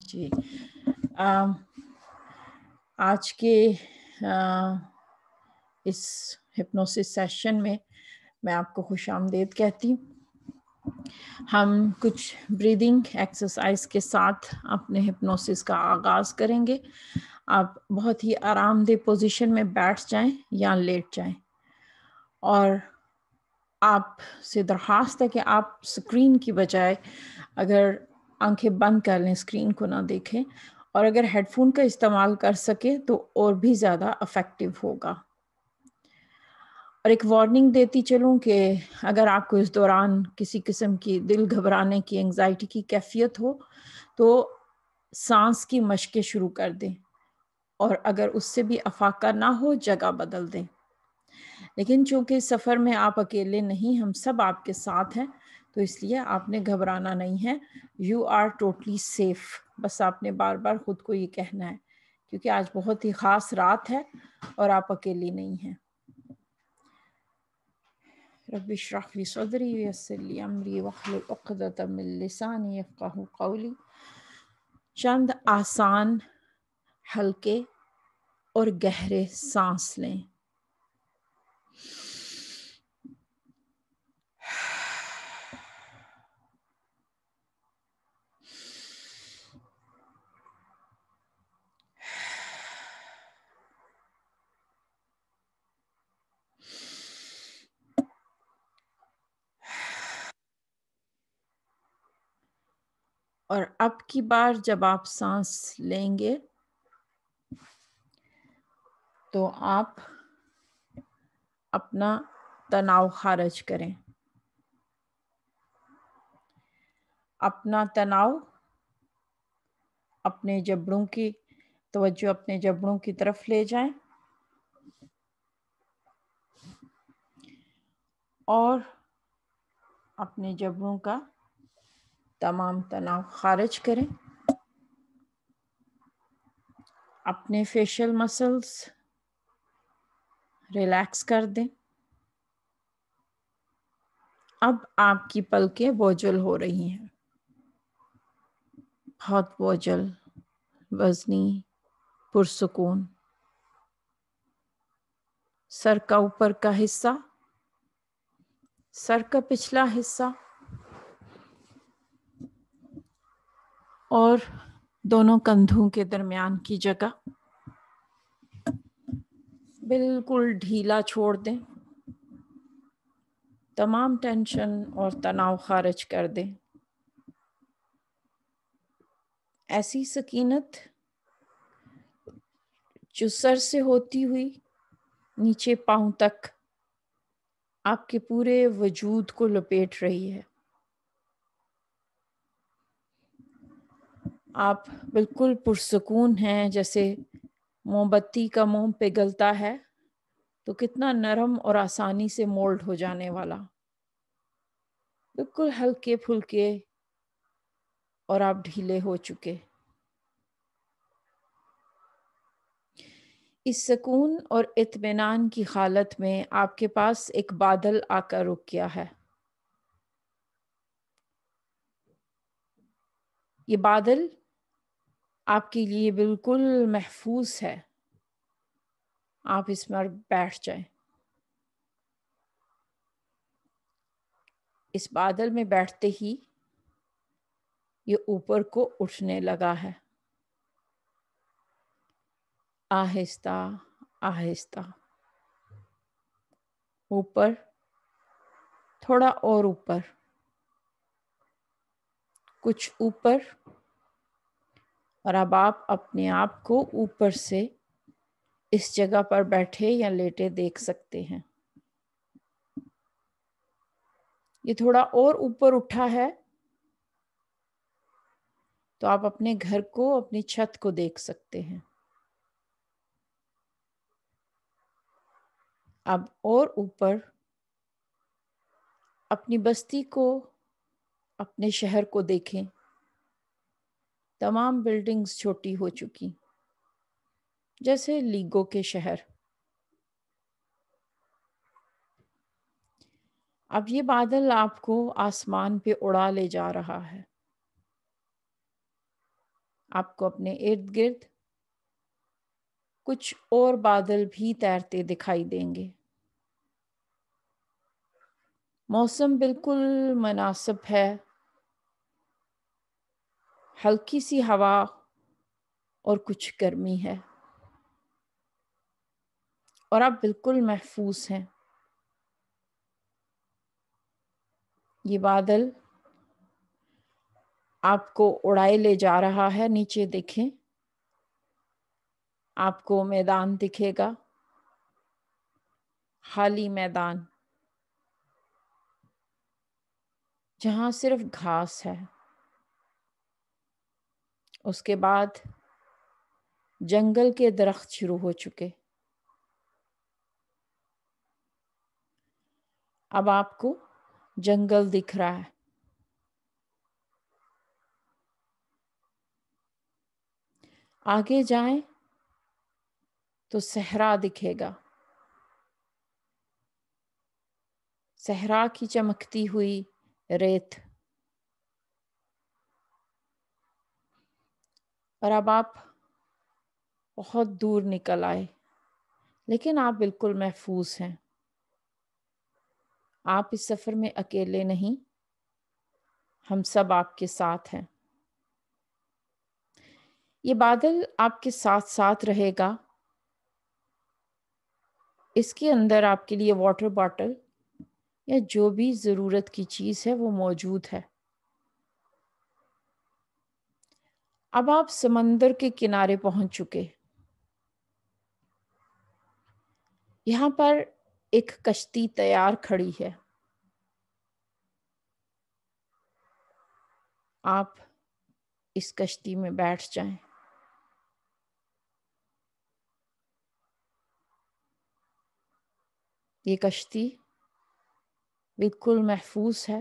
جی آج کے اس hypnosis session میں آپ کو خوش آمدید کہتی ہوں۔ ہم کچھ بریدنگ ایکسرسائز کے ساتھ اپنے ہپنوسس کا آغاز کریں گے۔ آپ بہت ہی آرام دہ پوزیشن میں بیٹھ جائیں یا لیٹ جائیں، اور آپ سے درخواست ہے کہ آپ اسکرین کی بجائے اگر آنکھیں بند کر لیں، اسکرین کو نہ دیکھیں، اور اگر ہیڈ فون کا استعمال کر سکیں تو اور بھی زیادہ افیکٹو ہوگا۔ اور ایک وارننگ دیتی چلوں کہ اگر آپ کو اس دوران کسی قسم کی دل گھبرانے کی، انگزائٹی کی کیفیت ہو تو سانس کی مشقیں شروع کر دیں، اور اگر اس سے بھی افاقہ نہ ہو جگہ بدل دیں۔ لیکن چونکہ سفر میں آپ اکیلے نہیں، ہم سب آپ کے ساتھ ہیں، تو اس لیے آپ نے گھبرانا نہیں ہے۔ یو آر ٹوٹلی سیف، بس آپ نے بار بار خود کو یہ کہنا ہے، کیونکہ آج بہت ہی خاص رات ہے اور آپ اکیلی نہیں ہیں۔ رب اشرح لی صدری ویسر لی امری واحلل عقدۃ من لسانی یفقہوا قولی۔ چند آسان، ہلکے اور گہرے سانس لیں۔ اور اب کی بار جب آپ سانس لیں گے تو آپ اپنا تناؤ خارج کریں۔ اپنا تناؤ، اپنے جبڑوں کی توجہ اپنے جبڑوں کی طرف لے جائیں، اور اپنے جبڑوں کا تمام تناؤ خارج کریں۔ اپنے فیشل مسلز ریلیکس کر دیں۔ اب آپ کی پلکیں بوجھل ہو رہی ہیں، بہت بوجھل، وزنی، پرسکون۔ سر کا اوپر کا حصہ، سر کا پچھلا حصہ اور دونوں کندھوں کے درمیان کی جگہ بالکل ڈھیلا چھوڑ دیں۔ تمام ٹینشن اور تناؤ خارج کر دیں۔ ایسی سکینت جو سر سے ہوتی ہوئی نیچے پاؤں تک آپ کے پورے وجود کو لپیٹ رہی ہے۔ آپ بالکل پرسکون ہیں، جیسے موم بتی کا موم پگھلتا ہے تو کتنا نرم اور آسانی سے مولڈ ہو جانے والا، بالکل ہلکے پھلکے، اور آپ ڈھیلے ہو چکے۔ اس سکون اور اطمینان کی حالت میں آپ کے پاس ایک بادل آ کر رک گیا ہے۔ یہ بادل آپ کے لیے بالکل محفوظ ہے، آپ اس میں بیٹھ جائیں۔ اس بادل میں بیٹھتے ہی یہ اوپر کو اٹھنے لگا ہے، آہستہ آہستہ اوپر، تھوڑا اور اوپر، کچھ اوپر، اور اب آپ اپنے آپ کو اوپر سے اس جگہ پر بیٹھے یا لیٹے دیکھ سکتے ہیں۔ یہ تھوڑا اور اوپر اٹھا ہے تو آپ اپنے گھر کو، اپنی چھت کو دیکھ سکتے ہیں۔ اب اور اوپر اپنی بستی کو، اپنے شہر کو دیکھیں۔ تمام بلڈنگز چھوٹی ہو چکی، جیسے لیگو کے شہر۔ اب یہ بادل آپ کو آسمان پہ اڑا لے جا رہا ہے۔ آپ کو اپنے ارد گرد کچھ اور بادل بھی تیرتے دکھائی دیں گے۔ موسم بالکل مناسب ہے، ہلکی سی ہوا اور کچھ گرمی ہے، اور آپ بالکل محفوظ ہیں۔ یہ بادل آپ کو اڑائے لے جا رہا ہے۔ نیچے دیکھیں، آپ کو میدان دکھے گا، خالی میدان جہاں صرف گھاس ہے۔ اس کے بعد جنگل کے درخت شروع ہو چکے۔ اب آپ کو جنگل دکھ رہا ہے۔ آگے جائیں تو صحرا دکھے گا، صحرا کی چمکتی ہوئی ریت۔ اور اب آپ بہت دور نکل آئے، لیکن آپ بالکل محفوظ ہیں۔ آپ اس سفر میں اکیلے نہیں، ہم سب آپ کے ساتھ ہیں۔ یہ بادل آپ کے ساتھ ساتھ رہے گا۔ اس کے اندر آپ کے لیے واٹر باٹل یا جو بھی ضرورت کی چیز ہے وہ موجود ہے۔ اب آپ سمندر کے کنارے پہنچ چکے۔ یہاں پر ایک کشتی تیار کھڑی ہے۔ آپ اس کشتی میں بیٹھ جائیں۔ یہ کشتی بالکل محفوظ ہے،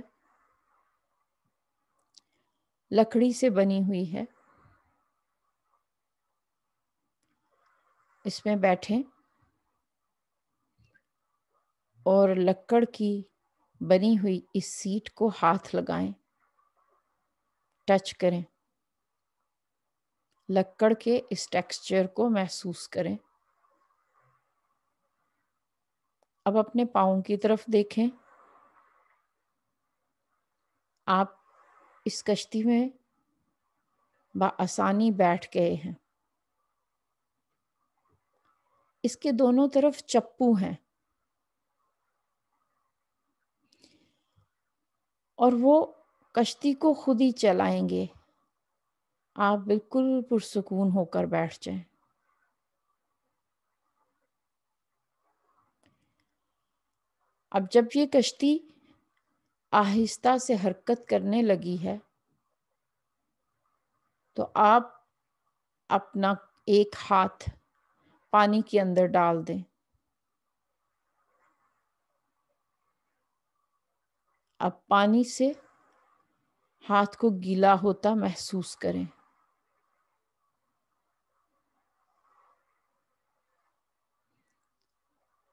لکڑی سے بنی ہوئی ہے۔ اس میں بیٹھیں اور لکڑ کی بنی ہوئی اس سیٹ کو ہاتھ لگائیں، ٹچ کریں، لکڑ کے اس ٹیکسچر کو محسوس کریں۔ اب اپنے پاؤں کی طرف دیکھیں۔ آپ اس کشتی میں بآسانی بیٹھ گئے ہیں۔ اس کے دونوں طرف چپو ہیں، اور وہ کشتی کو خود ہی چلائیں گے۔ آپ بالکل پرسکون ہو کر بیٹھ جائیں۔ اب جب یہ کشتی آہستہ سے حرکت کرنے لگی ہے تو آپ اپنا ایک ہاتھ پانی کے اندر ڈال دیں۔ اب پانی سے ہاتھ کو گیلا ہوتا محسوس کریں۔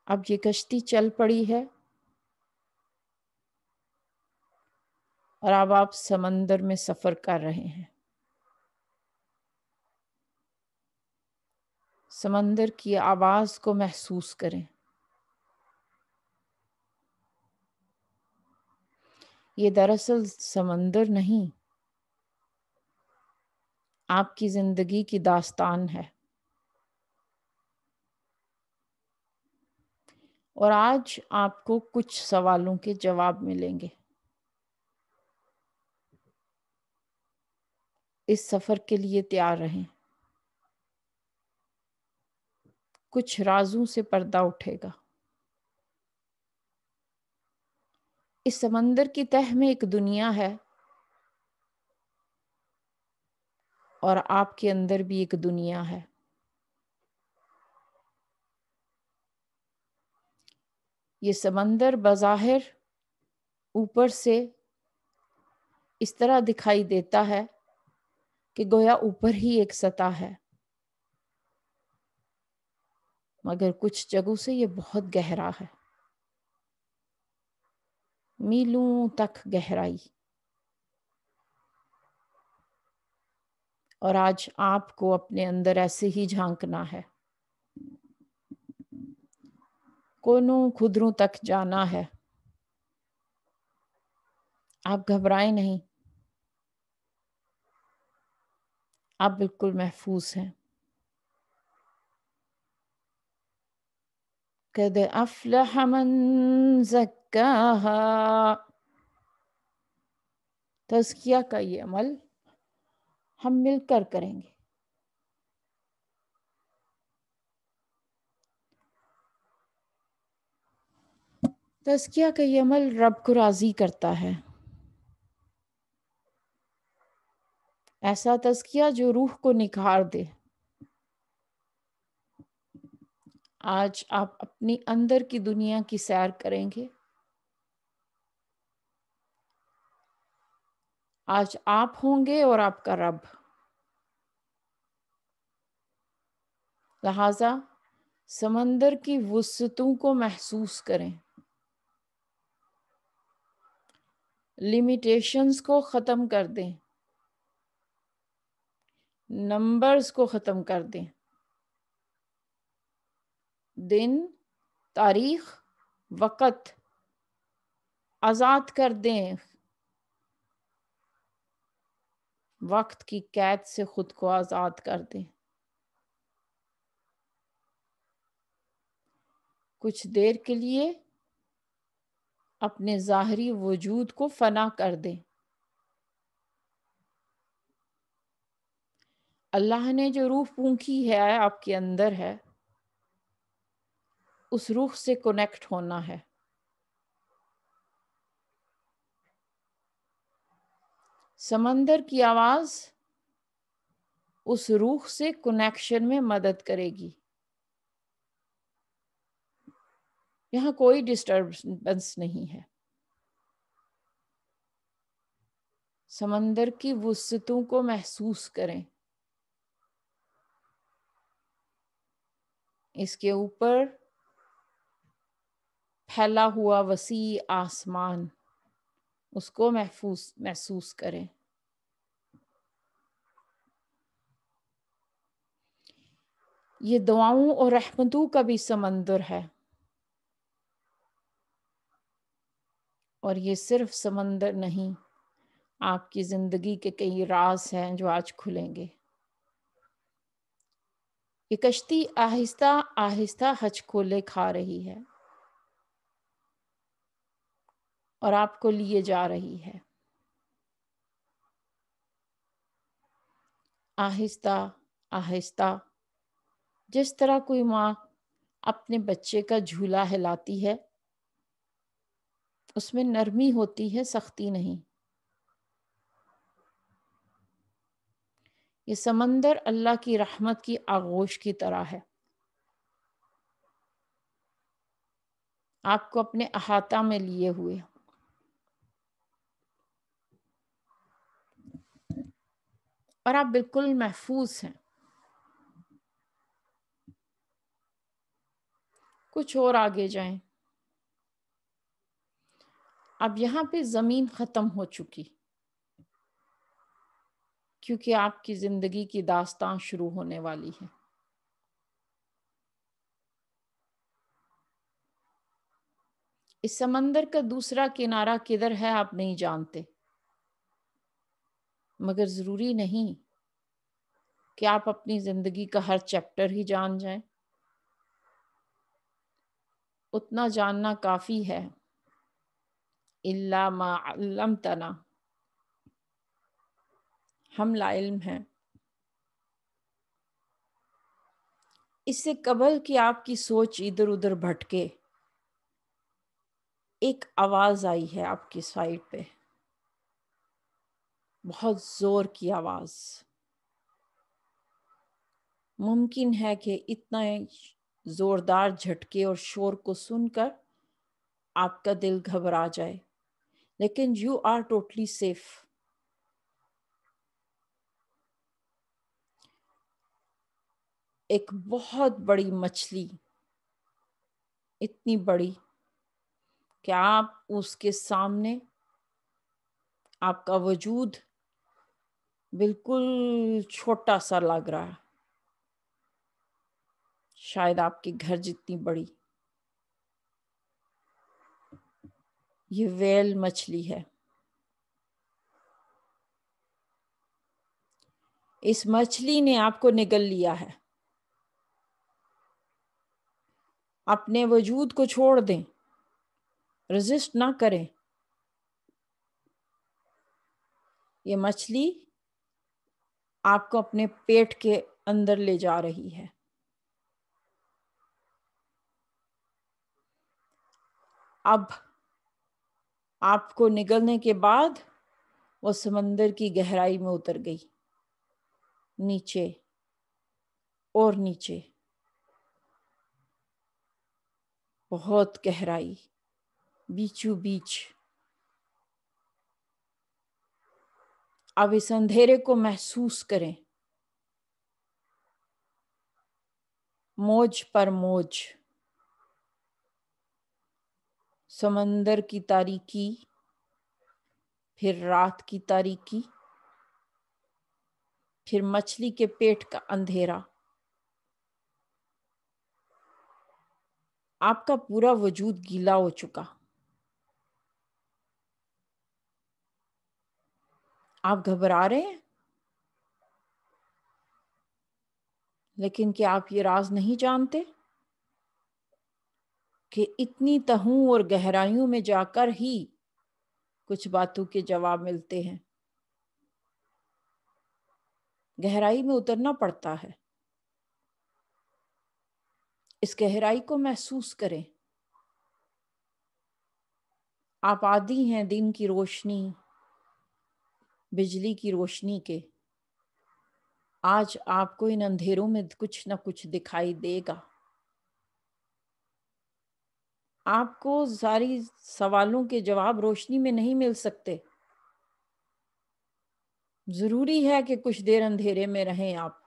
اب یہ کشتی چل پڑی ہے، اور اب آپ سمندر میں سفر کر رہے ہیں۔ سمندر کی آواز کو محسوس کریں۔ یہ دراصل سمندر نہیں، آپ کی زندگی کی داستان ہے۔ اور آج آپ کو کچھ سوالوں کے جواب ملیں گے۔ اس سفر کے لیے تیار رہیں۔ کچھ رازوں سے پردہ اٹھے گا۔ اس سمندر کی تہہ میں ایک دنیا ہے، اور آپ کے اندر بھی ایک دنیا ہے۔ یہ سمندر بظاہر اوپر سے اس طرح دکھائی دیتا ہے کہ گویا اوپر ہی ایک سطح ہے، مگر کچھ جگہوں سے یہ بہت گہرا ہے، میلوں تک گہرائی۔ اور آج آپ کو اپنے اندر ایسے ہی جھانکنا ہے، کونوں خدروں تک جانا ہے۔ آپ گھبرائیں نہیں، آپ بالکل محفوظ ہیں۔ قد افلح من زکاہا، تزکیہ کا یہ عمل ہم مل کر کریں گے۔ تزکیہ کا یہ عمل رب کو راضی کرتا ہے، ایسا تزکیہ جو روح کو نکھار دے۔ آج آپ اپنی اندر کی دنیا کی سیر کریں گے۔ آج آپ ہوں گے اور آپ کا رب، لہذا سمندر کی وسعتوں کو محسوس کریں، لیمیٹیشنز کو ختم کر دیں، نمبرز کو ختم کر دیں، دن، تاریخ، وقت آزاد کر دیں، وقت کی قید سے خود کو آزاد کر دیں۔ کچھ دیر کے لیے اپنے ظاہری وجود کو فنا کر دیں۔ اللہ نے جو روح پونکھی ہے آپ کے اندر ہے، اس روح سے کنیکٹ ہونا ہے۔ سمندر کی آواز اس روح سے کنیکشن میں مدد کرے گی۔ یہاں کوئی ڈسٹربنس نہیں ہے۔ سمندر کی وسعتوں کو محسوس کریں، اس کے اوپر پھیلا ہوا وسیع آسمان، اس کو محسوس کریں۔ یہ دعاؤں اور رحمتوں کا بھی سمندر ہے، اور یہ صرف سمندر نہیں، آپ کی زندگی کے کئی راز ہیں جو آج کھلیں گے۔ یہ کشتی آہستہ آہستہ ہچکولے کھا رہی ہے اور آپ کو لیے جا رہی ہے، آہستہ آہستہ، جس طرح کوئی ماں اپنے بچے کا جھولا ہلاتی ہے، اس میں نرمی ہوتی ہے، سختی نہیں۔ یہ سمندر اللہ کی رحمت کی آغوش کی طرح ہے، آپ کو اپنے احاطہ میں لیے ہوئے، اور آپ بالکل محفوظ ہیں۔ کچھ اور آگے جائیں۔ اب یہاں پہ زمین ختم ہو چکی، کیونکہ آپ کی زندگی کی داستان شروع ہونے والی ہے۔ اس سمندر کا دوسرا کنارہ کدھر ہے آپ نہیں جانتے، مگر ضروری نہیں کہ آپ اپنی زندگی کا ہر چیپٹر ہی جان جائیں۔ اتنا جاننا کافی ہے، الا ما علمتنا، ہم لا علم ہیں۔ اس سے قبل کہ آپ کی سوچ ادھر ادھر بھٹکے، ایک آواز آئی ہے آپ کی سائٹ پہ، بہت زور کی آواز۔ ممکن ہے کہ اتنا زوردار جھٹکے اور شور کو سن کر آپ کا دل گھبرا جائے، لیکن یو آر ٹوٹلی سیف۔ ایک بہت بڑی مچھلی، اتنی بڑی کہ آپ اس کے سامنے آپ کا وجود بالکل چھوٹا سا لگ رہا ہے، شاید آپ کے گھر جتنی بڑی. یہ ویل مچھلی ہے. اس مچھلی نے آپ کو نگل لیا ہے. اپنے وجود کو چھوڑ دیں، رزسٹ نہ کریں. یہ مچھلی آپ کو اپنے پیٹ کے اندر لے جا رہی ہے. اب آپ کو نگلنے کے بعد وہ سمندر کی گہرائی میں اتر گئی، نیچے اور نیچے، بہت گہرائی، بیچو بیچ. اب اس اندھیرے کو محسوس کریں، موج پر موج. سمندر کی تاریکی، پھر رات کی تاریکی، پھر مچھلی کے پیٹ کا اندھیرا. آپ کا پورا وجود گیلا ہو چکا. آپ گھبرا رہے ہیں، لیکن کیا آپ یہ راز نہیں جانتے کہ اتنی تہوں اور گہرائیوں میں جا کر ہی کچھ باتوں کے جواب ملتے ہیں. گہرائی میں اترنا پڑتا ہے. اس گہرائی کو محسوس کریں. آپ عادی ہیں دن کی روشنی، بجلی کی روشنی کے. آج آپ کو ان اندھیروں میں کچھ نہ کچھ دکھائی دے گا. آپ کو ساری سوالوں کے جواب روشنی میں نہیں مل سکتے. ضروری ہے کہ کچھ دیر اندھیرے میں رہیں. آپ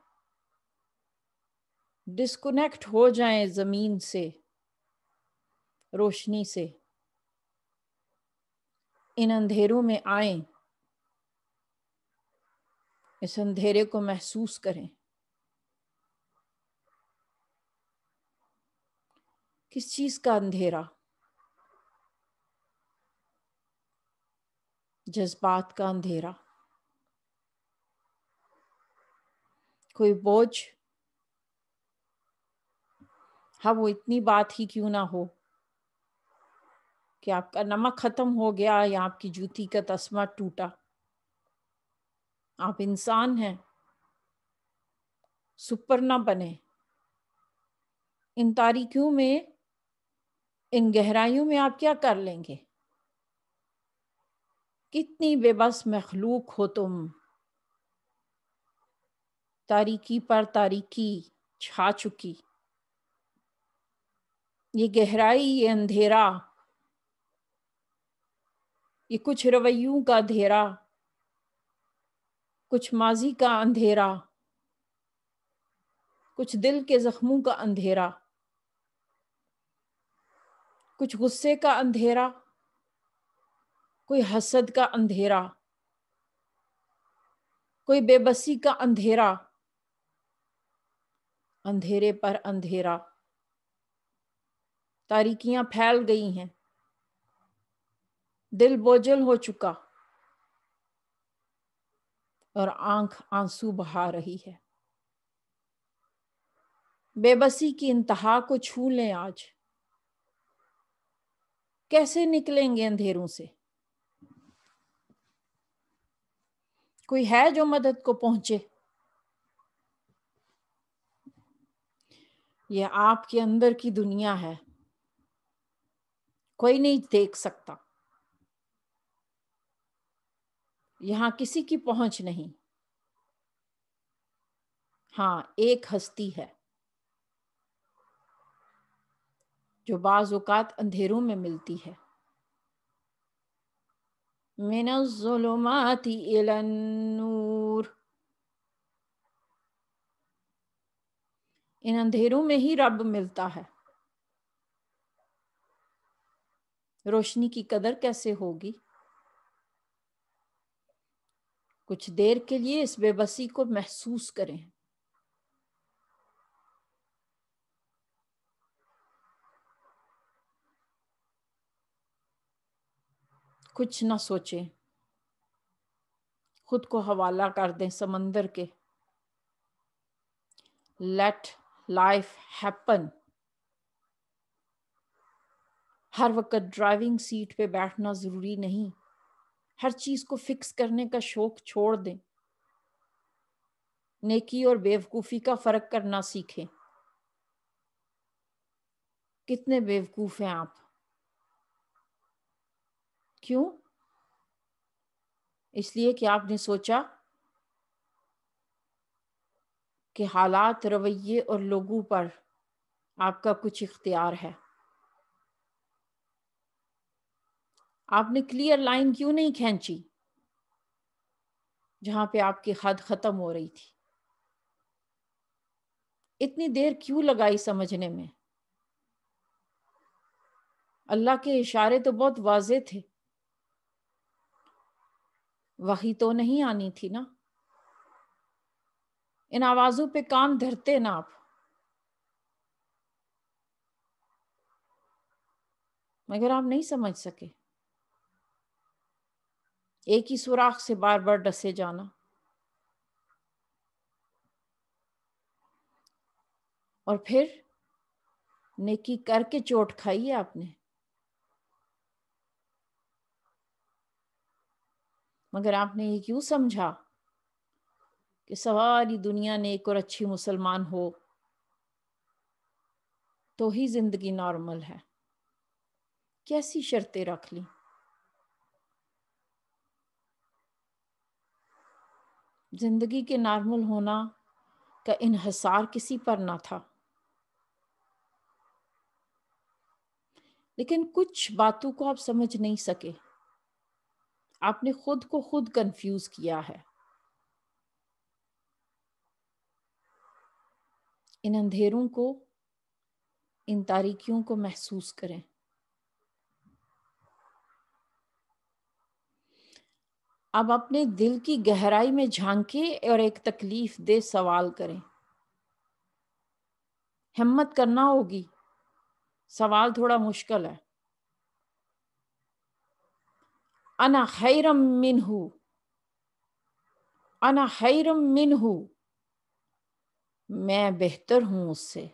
ڈسکنیکٹ ہو جائیں زمین سے، روشنی سے. ان اندھیروں میں آئیں، اس اندھیرے کو محسوس کریں. کس چیز کا اندھیرا؟ جذبات کا اندھیرا. کوئی بوجھ؟ ہاں، وہ اتنی بات ہی کیوں نہ ہو کہ آپ کا نمک ختم ہو گیا یا آپ کی جوتی کا تسمہ ٹوٹا. آپ انسان ہیں، سپر نہ بنے. ان تاریکیوں میں، ان گہرائیوں میں آپ کیا کر لیں گے؟ کتنی بے بس مخلوق ہو تم. تاریکی پر تاریکی چھا چکی. یہ گہرائی، یہ اندھیرا، یہ کچھ رویوں کا اندھیرا، کچھ ماضی کا اندھیرا، کچھ دل کے زخموں کا اندھیرا، کچھ غصے کا اندھیرا، کوئی حسد کا اندھیرا، کوئی بے بسی کا اندھیرا. اندھیرے پر اندھیرا. تاریکیاں پھیل گئی ہیں. دل بوجھل ہو چکا اور آنکھ آنسو بہا رہی ہے. بے بسی کی انتہا کو چھو لیں آج. کیسے نکلیں گے اندھیروں سے؟ کوئی ہے جو مدد کو پہنچے؟ یہ آپ کے اندر کی دنیا ہے، کوئی نہیں دیکھ سکتا. یہاں کسی کی پہنچ نہیں. ہاں، ایک ہستی ہے جو بعض اوقات اندھیروں میں ملتی ہے. من الظلمات الی النور. ان اندھیروں میں ہی رب ملتا ہے. روشنی کی قدر کیسے ہوگی؟ کچھ دیر کے لیے اس بے بسی کو محسوس کریں. کچھ نہ سوچیں، خود کو حوالہ کر دیں سمندر کے. Late life happen. ہر وقت ڈرائیونگ سیٹ پہ بیٹھنا ضروری نہیں. ہر چیز کو فکس کرنے کا شوق چھوڑ دیں. نیکی اور بیوقوفی کا فرق کرنا سیکھیں. کتنے بیوقوف ہیں آپ؟ کیوں؟ اس لیے کہ آپ نے سوچا کہ حالات، رویے اور لوگوں پر آپ کا کچھ اختیار ہے. آپ نے کلیئر لائن کیوں نہیں کھینچی جہاں پہ آپ کی حد ختم ہو رہی تھی؟ اتنی دیر کیوں لگائی سمجھنے میں؟ اللہ کے اشارے تو بہت واضح تھے. وحی تو نہیں آنی تھی نا؟ ان آوازوں پہ کان دھرتے نا آپ. مگر آپ نہیں سمجھ سکے. ایک ہی سوراخ سے بار بار ڈسے جانا. اور پھر نیکی کر کے چوٹ کھائی ہے آپ نے. مگر آپ نے یہ کیوں سمجھا کہ ساری دنیا نیک اور اچھی مسلمان ہو تو ہی زندگی نارمل ہے؟ کیسی شرطیں رکھ لی؟ زندگی کے نارمل ہونا کا انحصار کسی پر نہ تھا. لیکن کچھ باتوں کو آپ سمجھ نہیں سکے. آپ نے خود کو خود کنفیوز کیا ہے. ان اندھیروں کو، ان تاریکیوں کو محسوس کریں. اب اپنے دل کی گہرائی میں جھانکیں اور ایک تکلیف دہ سوال کریں. ہمت کرنا ہوگی، سوال تھوڑا مشکل ہے. انا خیرم منہ، انا خیرم منہ، میں بہتر ہوں اس سے.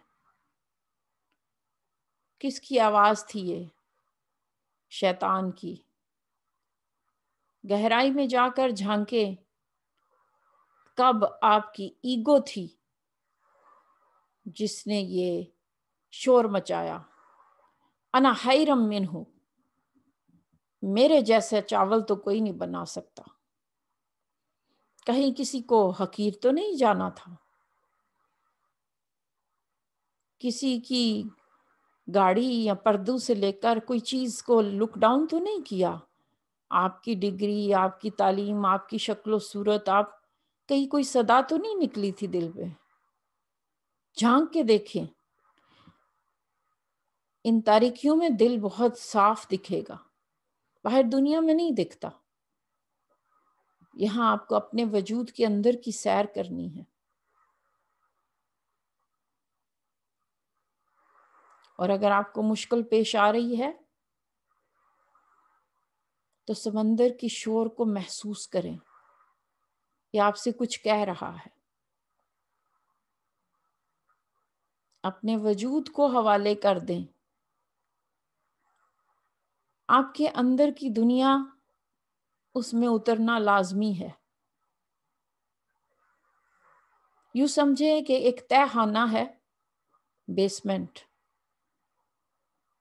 کس کی آواز تھی یہ؟ شیطان کی. گہرائی میں جا کر جھانکے، کب آپ کی ایگو تھی جس نے یہ شور مچایا؟ انا خیرم منہ، میرے جیسا چاول تو کوئی نہیں بنا سکتا. کہیں کسی کو حقیر تو نہیں جانا تھا؟ کسی کی گاڑی یا پردوں سے لے کر کوئی چیز کو لک ڈاؤن تو نہیں کیا؟ آپ کی ڈگری، آپ کی تعلیم، آپ کی شکل و صورت، آپ کہیں کوئی صدا تو نہیں نکلی تھی دل پہ؟ جھانک کے دیکھیں. ان تاریکیوں میں دل بہت صاف دکھے گا، باہر دنیا میں نہیں دکھتا. یہاں آپ کو اپنے وجود کے اندر کی سیر کرنی ہے. اور اگر آپ کو مشکل پیش آ رہی ہے تو سمندر کی شور کو محسوس کریں. یہ آپ سے کچھ کہہ رہا ہے. اپنے وجود کو حوالے کر دیں. آپ کے اندر کی دنیا، اس میں اترنا لازمی ہے. یوں سمجھے کہ ایک تہہ خانہ ہے، بیسمنٹ،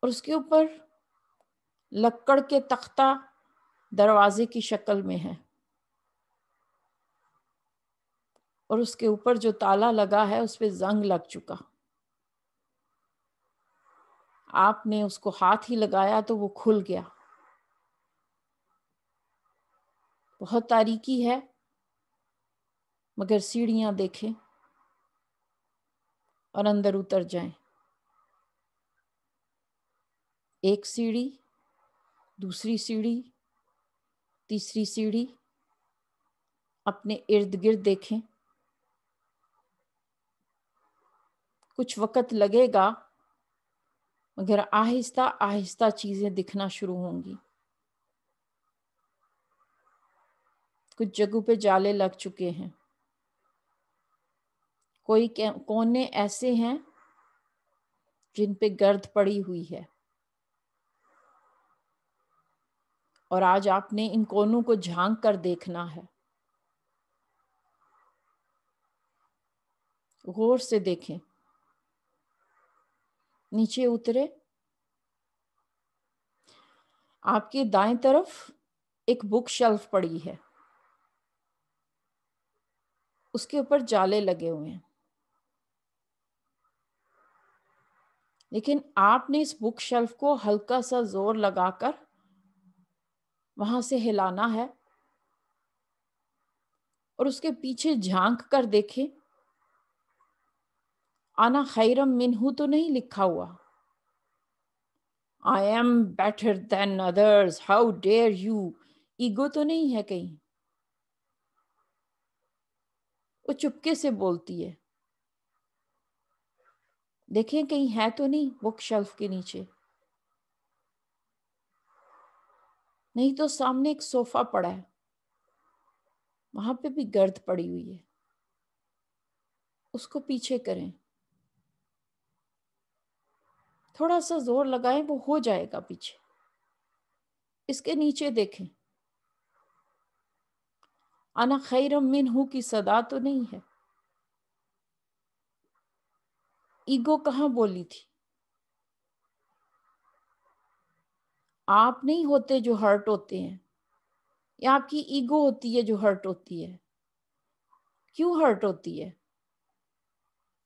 اور اس کے اوپر لکڑ کے تختہ دروازے کی شکل میں ہے، اور اس کے اوپر جو تالا لگا ہے اس پہ زنگ لگ چکا. آپ نے اس کو ہاتھ ہی لگایا تو وہ کھل گیا. بہت تاریکی ہے، مگر سیڑھیاں دیکھیں اور اندر اتر جائیں. ایک سیڑھی، دوسری سیڑھی، تیسری سیڑھی. اپنے ارد گرد دیکھیں. کچھ وقت لگے گا مگر آہستہ آہستہ چیزیں دکھنا شروع ہوں گی. کچھ جگہوں پہ جالے لگ چکے ہیں. کوئی کونے ایسے ہیں جن پہ گرد پڑی ہوئی ہے، اور آج آپ نے ان کونوں کو جھانک کر دیکھنا ہے. غور سے دیکھیں. نیچے اترے. آپ کی دائیں طرف ایک بک شیلف پڑی ہے، اس کے اوپر جالے لگے ہوئے ہیں. لیکن آپ نے اس بک شیلف کو ہلکا سا زور لگا کر وہاں سے ہلانا ہے، اور اس کے پیچھے جھانک کر دیکھیں. انا خیرم منہ تو نہیں لکھا ہوا. I am better than others, how dare you. Ego تو نہیں ہے کہیں. وہ چپکے سے بولتی ہے. دیکھیں کہیں ہے تو نہیں بک شیلف کے نیچے. نہیں تو سامنے ایک صوفہ پڑا ہے، وہاں پہ بھی گرد پڑی ہوئی ہے. اس کو پیچھے کریں. تھوڑا سا زور لگائیں، وہ ہو جائے گا پیچھے. اس کے نیچے دیکھیں. انا خیرم منہ کی صدا تو نہیں ہے. ایگو کہاں بولی تھی؟ آپ نہیں ہوتے جو ہرٹ ہوتے ہیں، یا آپ کی ایگو ہوتی ہے جو ہرٹ ہوتی ہے. کیوں ہرٹ ہوتی ہے؟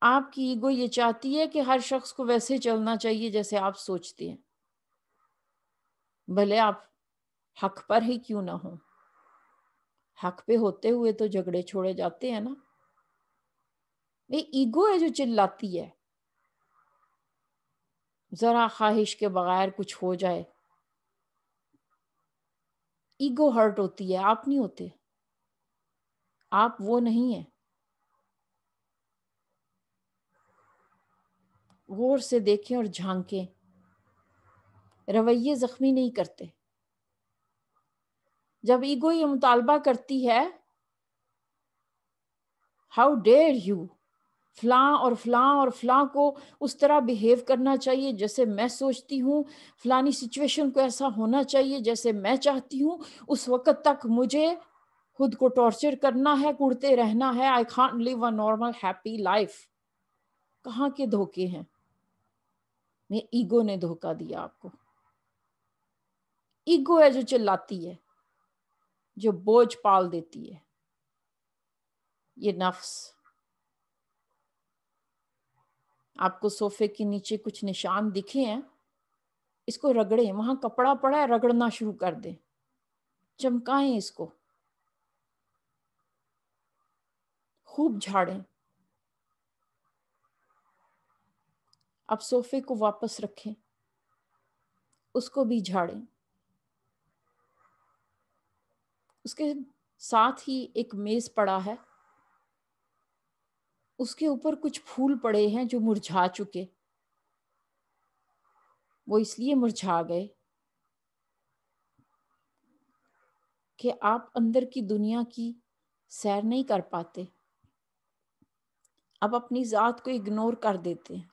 آپ کی ایگو یہ چاہتی ہے کہ ہر شخص کو ویسے چلنا چاہیے جیسے آپ سوچتے ہیں، بھلے آپ حق پر ہی کیوں نہ ہوں. حق پہ ہوتے ہوئے تو جھگڑے چھوڑے جاتے ہیں نا. یہ ایگو ہے جو چلاتی ہے. ذرا خواہش کے بغیر کچھ ہو جائے، ایگو ہرٹ ہوتی ہے. آپ نہیں ہوتے. آپ وہ نہیں ہیں. غور سے دیکھیں اور جھانکیں. رویے زخمی نہیں کرتے. جب ایگو یہ مطالبہ کرتی ہے ہاؤ ڈیئر یو، فلاں اور فلاں اور فلاں کو اس طرح بیہیو کرنا چاہیے جیسے میں سوچتی ہوں، فلانی سچویشن کو ایسا ہونا چاہیے جیسے میں چاہتی ہوں، اس وقت تک مجھے خود کو ٹارچر کرنا ہے، کڑتے رہنا ہے. I can't live a normal happy life. کہاں کے دھوکے ہیں؟ میں ایگو نے دھوکا دیا آپ کو. ایگو ہے جو چلاتی ہے، جو بوجھ پال دیتی ہے. یہ نفس. آپ کو صوفے کے نیچے کچھ نشان دکھے ہیں، اس کو رگڑیں. وہاں کپڑا پڑا ہے، رگڑنا شروع کر دیں. چمکائیں اس کو، خوب جھاڑیں. اب صوفے کو واپس رکھیں، اس کو بھی جھاڑیں. اس کے ساتھ ہی ایک میز پڑا ہے، اس کے اوپر کچھ پھول پڑے ہیں جو مرجھا چکے. وہ اس لیے مرجھا گئے کہ آپ اندر کی دنیا کی سیر نہیں کر پاتے. آپ اپنی ذات کو اگنور کر دیتے ہیں.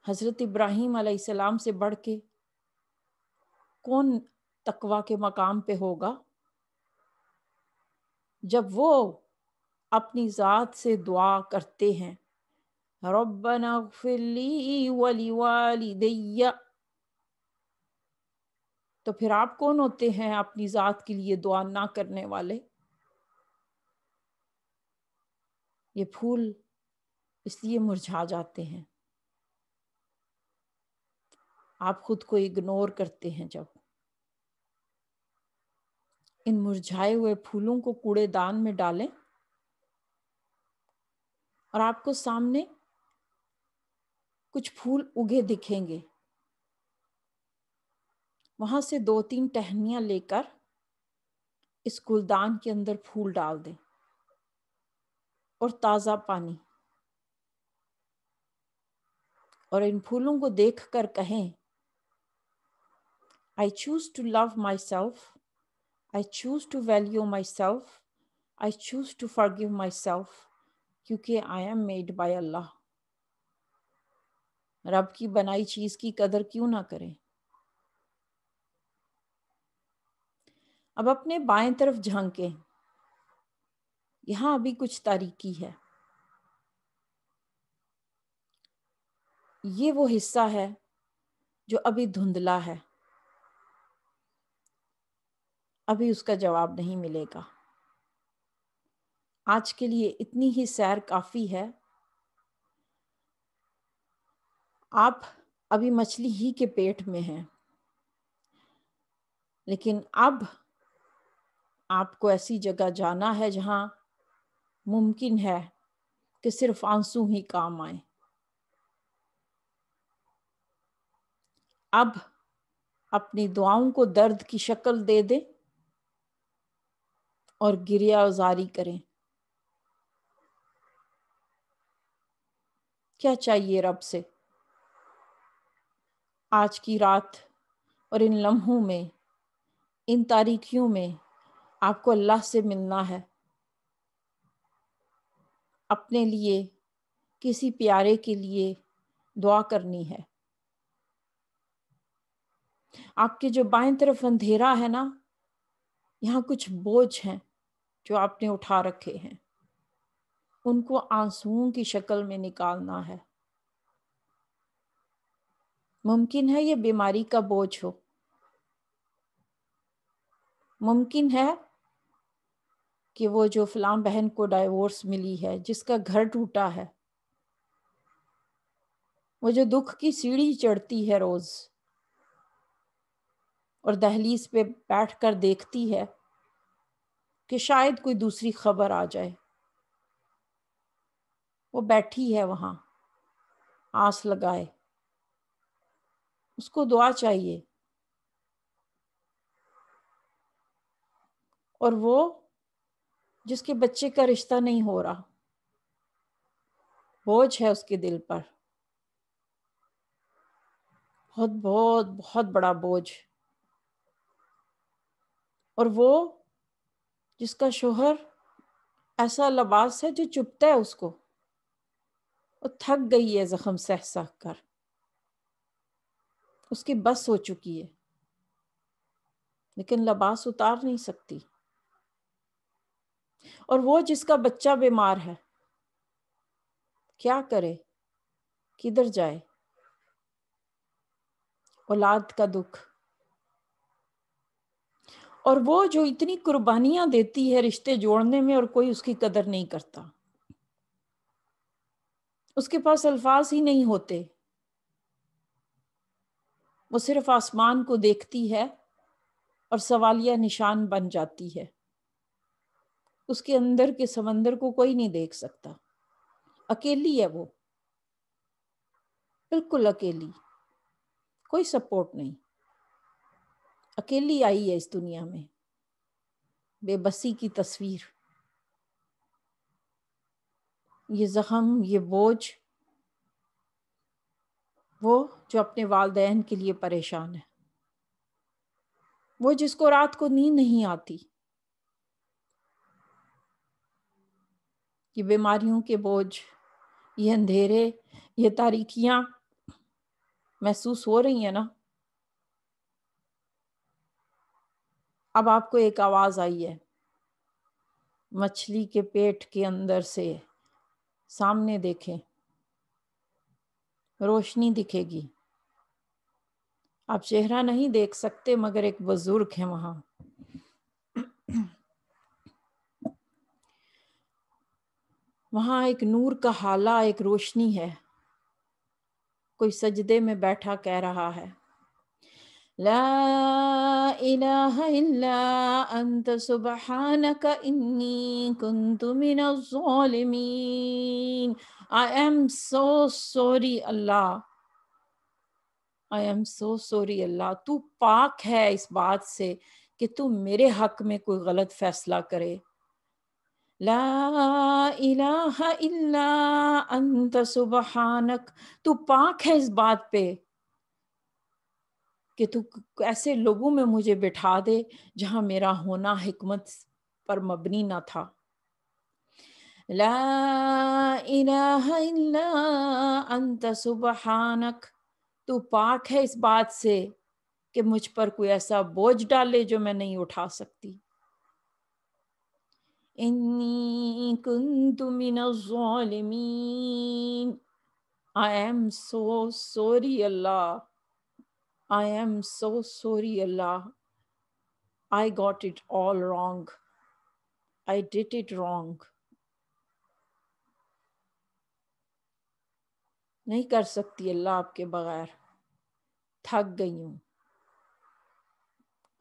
حضرت ابراہیم علیہ السلام سے بڑھ کے کون تقویٰ کے مقام پہ ہوگا جب وہ اپنی ذات سے دعا کرتے ہیں ربنا اغفر لی ولوالدی. تو پھر آپ کون ہوتے ہیں اپنی ذات کے لیے دعا نہ کرنے والے؟ یہ پھول اس لیے مرجھا جاتے ہیں. آپ خود کو اگنور کرتے ہیں. جب ان مرجھائے ہوئے پھولوں کو کوڑے دان میں ڈالیں اور آپ کو سامنے کچھ پھول اگے دکھیں گے. وہاں سے 2-3 ٹہنیاں لے کر اس گلدان کے اندر پھول ڈال دیں اور تازہ پانی، اور ان پھولوں کو دیکھ کر کہیں I choose to love myself, I choose to value myself, I choose to forgive myself, کیونکہ I am made by Allah. رب کی بنائی چیز کی قدر کیوں نہ کریں؟ اب اپنے بائیں طرف جھانکیں، یہاں ابھی کچھ تاریکی ہے. یہ وہ حصہ ہے جو ابھی دھندلا ہے، ابھی اس کا جواب نہیں ملے گا. آج کے لیے اتنی ہی سیر کافی ہے. آپ ابھی مچھلی ہی کے پیٹ میں ہیں، لیکن اب آپ کو ایسی جگہ جانا ہے جہاں ممکن ہے کہ صرف آنسو ہی کام آئیں. اب اپنی دعاؤں کو درد کی شکل دے دیں اور گریہ ازاری کریں. کیا چاہیے رب سے؟ آج کی رات اور ان لمحوں میں، ان تاریکیوں میں آپ کو اللہ سے ملنا ہے. اپنے لیے، کسی پیارے کے لیے دعا کرنی ہے. آپ کے جو بائیں طرف اندھیرا ہے نا، یہاں کچھ بوجھ ہیں جو آپ نے اٹھا رکھے ہیں، ان کو آنسوؤں کی شکل میں نکالنا ہے. ممکن ہے یہ بیماری کا بوجھ ہو، ممکن ہے کہ وہ جو فلاں بہن کو ڈائیورس ملی ہے، جس کا گھر ٹوٹا ہے، وہ جو دکھ کی سیڑھی چڑھتی ہے روز اور دہلیز پہ بیٹھ کر دیکھتی ہے کہ شاید کوئی دوسری خبر آ جائے، وہ بیٹھی ہے وہاں آس لگائے. اس کو دعا چاہیے. اور وہ جس کے بچے کا رشتہ نہیں ہو رہا، بوجھ ہے اس کے دل پر، بہت بہت بہت بڑا بوجھ. اور وہ جس کا شوہر ایسا لباس ہے جو چبھتا ہے اس کو، وہ تھک گئی ہے زخم سہ سہ کر، اس کی بس ہو چکی ہے، لیکن لباس اتار نہیں سکتی. اور وہ جس کا بچہ بیمار ہے، کیا کرے، کدھر جائے؟ اولاد کا دکھ. اور وہ جو اتنی قربانیاں دیتی ہے رشتے جوڑنے میں، اور کوئی اس کی قدر نہیں کرتا. اس کے پاس الفاظ ہی نہیں ہوتے. وہ صرف آسمان کو دیکھتی ہے اور سوالیہ نشان بن جاتی ہے. اس کے اندر کے سمندر کو کوئی نہیں دیکھ سکتا. اکیلی ہے وہ، بالکل اکیلی، کوئی سپورٹ نہیں. اکیلی آئی ہے اس دنیا میں، بے بسی کی تصویر. یہ زخم، یہ بوجھ، وہ جو اپنے والدین کے لیے پریشان ہے، وہ جس کو رات کو نیند نہیں آتی، یہ بیماریوں کے بوجھ، یہ اندھیرے، یہ تاریکیاں محسوس ہو رہی ہیں نا. اب آپ کو ایک آواز آئی ہے مچھلی کے پیٹ کے اندر سے. سامنے دیکھیں، روشنی دکھے گی. آپ چہرہ نہیں دیکھ سکتے، مگر ایک بزرگ ہے وہاں. وہاں ایک نور کا حالہ، ایک روشنی ہے. کوئی سجدے میں بیٹھا کہہ رہا ہے، لا الہ الا انت سبحانک انی کنت من الظالمین. I am so sorry Allah, I am so sorry اللہ، تو پاک ہے اس بات سے کہ تو میرے حق میں کوئی غلط فیصلہ کرے. لا الہ الا انت سبحانک، تو پاک ہے اس بات پہ کہ تو ایسے لوگوں میں مجھے بٹھا دے جہاں میرا ہونا حکمت پر مبنی نہ تھا. لا الہ الا انت سبحانک، تو پاک ہے اس بات سے کہ مجھ پر کوئی ایسا بوجھ ڈالے جو میں نہیں اٹھا سکتی. انی کنت من الظالمین، I am so sorry Allah. I am so sorry Allah. I got it all wrong. I did it wrong. نہیں کر سکتی اللہ آپ کے بغیر، تھک گئی ہوں.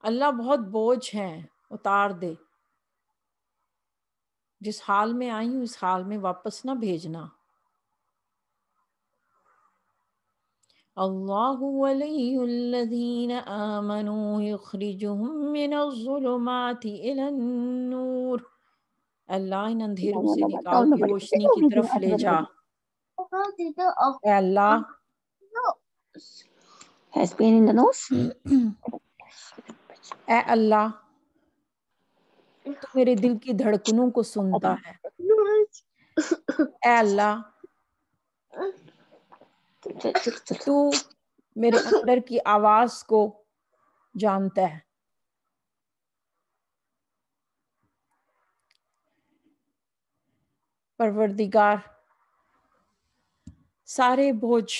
اللہ بہت بوجھ ہیں، اتار دے. جس حال میں آئی ہوں اس حال میں واپس نہ بھیجنا. اللہ ولی الذین آمنوا یخرجهم من الظلمات الی النور، اللہ ان اندھیروں سے نکال کے روشنی کی طرف لے جا. اے اللہ Has pain in the nose? اے اللہ تو میرے دل کی دھڑکنوں کو سنتا ہے. اے اللہ تو میرے اندر کی آواز کو جانتا ہے. پروردگار سارے بوجھ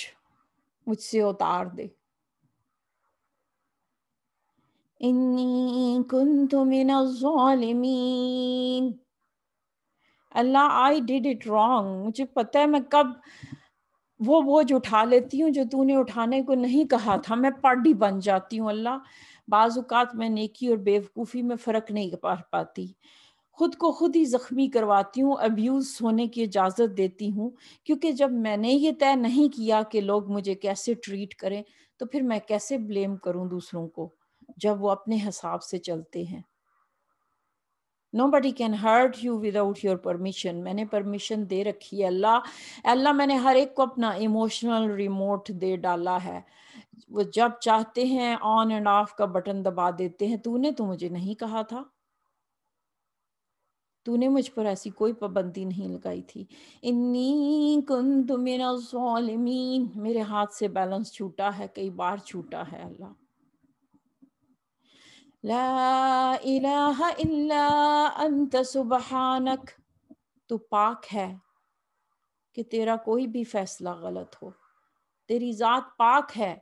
مجھ سے اتار دے. انی کنت من الظالمین، اللہ I did it wrong. مجھے پتہ ہے میں کب وہ بوجھ اٹھا لیتی ہوں جو تو نے اٹھانے کو نہیں کہا تھا. میں پاڈی بن جاتی ہوں اللہ. بعض اوقات میں نیکی اور بیوقوفی میں فرق نہیں کر پاتی، خود کو خود ہی زخمی کرواتی ہوں، ابیوز ہونے کی اجازت دیتی ہوں، کیونکہ جب میں نے یہ طے نہیں کیا کہ لوگ مجھے کیسے ٹریٹ کریں تو پھر میں کیسے بلیم کروں دوسروں کو جب وہ اپنے حساب سے چلتے ہیں. Nobody can hurt you without your permission. میں نے پرمیشن دے رکھی ہے اللہ. اللہ میں نے ہر ایک کو اپنا ایموشنل ریموٹ دے ڈالا ہے، وہ جب چاہتے ہیں آن اینڈ آف کا بٹن دبا دیتے ہیں. تو نے تو مجھے نہیں کہا تھا، تو نے مجھ پر ایسی کوئی پابندی نہیں لگائی تھی. انی کنت من الظالمین، میرے ہاتھ سے بیلنس چھوٹا ہے، کئی بار چھوٹا ہے اللہ. لا الہ الا انت سبحانک، تو پاک ہے کہ تیرا کوئی بھی فیصلہ غلط ہو. تیری ذات پاک ہے.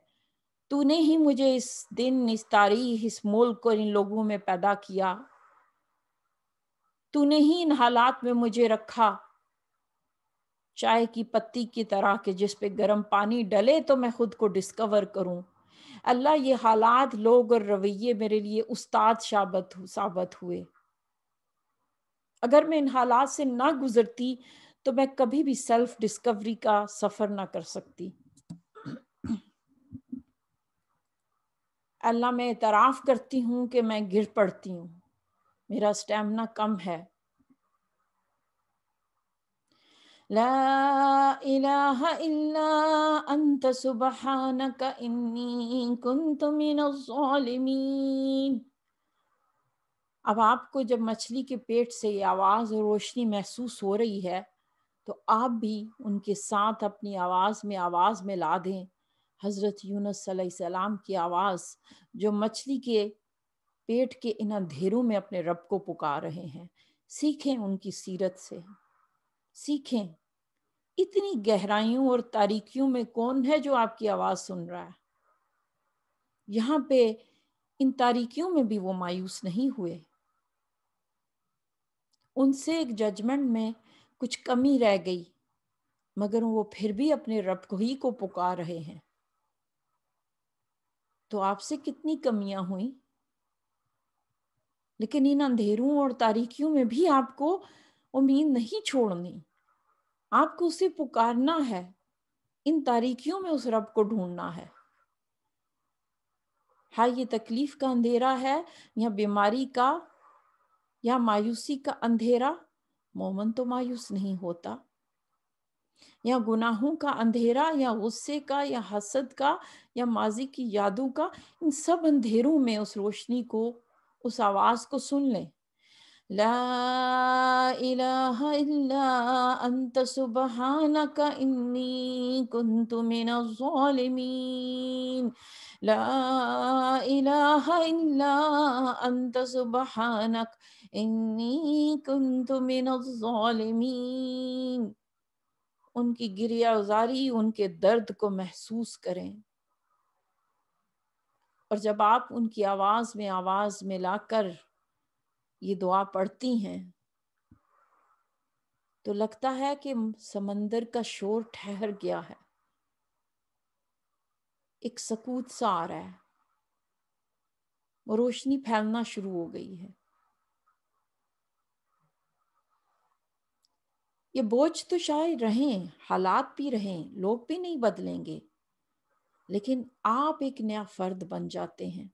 تو نے ہی مجھے اس دن، اس تاریخ، اس ملک اور ان لوگوں میں پیدا کیا. تو نے ہی ان حالات میں مجھے رکھا، چائے کی پتی کی طرح کہ جس پہ گرم پانی ڈلے تو میں خود کو ڈسکور کروں. اللہ یہ حالات، لوگ اور رویے میرے لیے استاد ثابت ہوئے. اگر میں ان حالات سے نہ گزرتی تو میں کبھی بھی سیلف ڈسکوری کا سفر نہ کر سکتی. اللہ میں اعتراف کرتی ہوں کہ میں گر پڑتی ہوں، میرا اسٹیمنا کم ہے. لا الہ الا انت سبحانک انی کنت من الظالمین. اب آپ کو جب مچھلی کے پیٹ سے یہ آواز اور روشنی محسوس ہو رہی ہے تو آپ بھی ان کے ساتھ اپنی آواز میں آواز ملا دیں حضرت یونس علیہ السلام کی آواز، جو مچھلی کے پیٹ کے ان اندھیروں میں اپنے رب کو پکار رہے ہیں. سیکھیں ان کی سیرت سے، سیکھیں اتنی گہرائیوں اور تاریکیوں میں کون ہے جو آپ کی آواز سن رہا ہے. یہاں پہ ان تاریکیوں میں بھی وہ مایوس نہیں ہوئے. ان سے ایک ججمنٹ میں کچھ کمی رہ گئی، مگر وہ پھر بھی اپنے رب کو ہی کو پکار رہے ہیں. تو آپ سے کتنی کمیاں ہوئیں، لیکن ان اندھیروں اور تاریکیوں میں بھی آپ کو امید نہیں چھوڑنی. آپ کو اسے پکارنا ہے، ان تاریکیوں میں اس رب کو ڈھونڈنا ہے. ہاں یہ تکلیف کا اندھیرا ہے یا بیماری کا یا مایوسی کا اندھیرا، مومن تو مایوس نہیں ہوتا. یا گناہوں کا اندھیرا یا غصے کا یا حسد کا یا ماضی کی یادوں کا، ان سب اندھیروں میں اس روشنی کو، اس آواز کو سن لیں. لا الہ الا انت سبحانک انی کنت من الظالمین. لا الہ الا انت سبحانک انی کنت من الظالمین. ان کی گریہ زاری، ان کے درد کو محسوس کریں، اور جب آپ ان کی آواز میں لا کر یہ دعا پڑھتی ہیں تو لگتا ہے کہ سمندر کا شور ٹھہر گیا ہے، ایک سکوت سا آ رہا ہے، اور روشنی پھیلنا شروع ہو گئی ہے. یہ بوجھ تو شاید رہیں، حالات بھی رہیں، لوگ بھی نہیں بدلیں گے، لیکن آپ ایک نیا فرد بن جاتے ہیں.